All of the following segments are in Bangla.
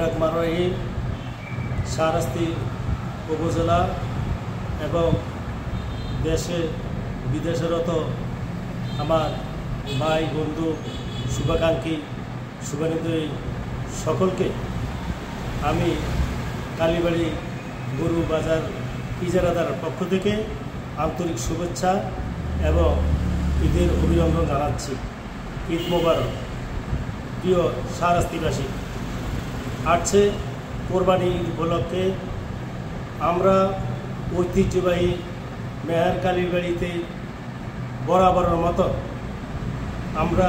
রহিম শাহরাস্তি উপজেলা এবং দেশে বিদেশরত আমার ভাই বন্ধু শুভাকাঙ্ক্ষী শুভানুদ্দয়ী সকলকে আমি কালীবাড়ি গরু বাজার ইজারাদার পক্ষ থেকে আন্তরিক শুভেচ্ছা এবং ঈদের অভিনন্দন জানাচ্ছি। ঈদ মোবারক। প্রিয় শাহরাস্তিবাসী, আসছে কোরবানি ঈদ উপলক্ষে আমরা ঐতিহ্যবাহী মেহের কালীবাড়িতে বরাবরের মতো আমরা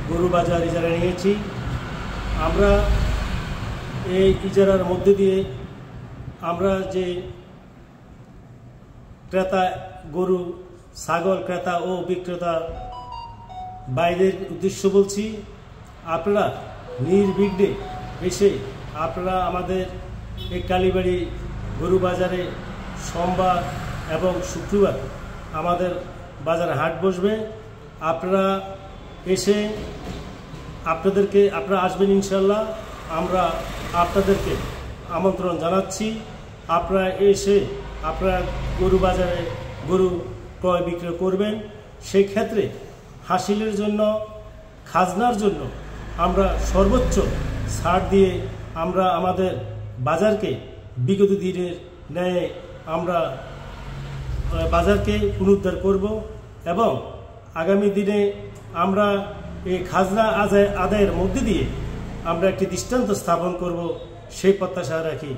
গরু বাজার ইজারা নিয়েছি। আমরা এই ইজারার মধ্যে দিয়ে আমরা যে ক্রেতা গরু ছাগল ক্রেতা ও বিক্রেতা বাইরের উদ্দেশ্য বলছি, আপনারা নির্বিঘ্নে এসে আপনারা আমাদের এই কালীবাড়ি গরু বাজারে সোমবার এবং শুক্রবার আমাদের বাজারে হাট বসবে। আপনারা এসে আপনারা আসবেন ইনশাল্লাহ। আমরা আপনাদেরকে আমন্ত্রণ জানাচ্ছি। আপনারা এসে আপনারা গরু বাজারে গরু ক্রয় বিক্রয় করবেন। সেই ক্ষেত্রে হাসিলের জন্য খাজনার জন্য আমরা সর্বোচ্চ ছাড় দিয়ে আমরা আমাদের বাজারকে বিগত দিনের ন্যায় আমরা বাজারকে পুনরুদ্ধার করব এবং আগামী দিনে আমরা এই খাজনা আদায়ের মধ্যে দিয়ে আমরা একটি দৃষ্টান্ত স্থাপন করব, সেই প্রত্যাশা রাখি।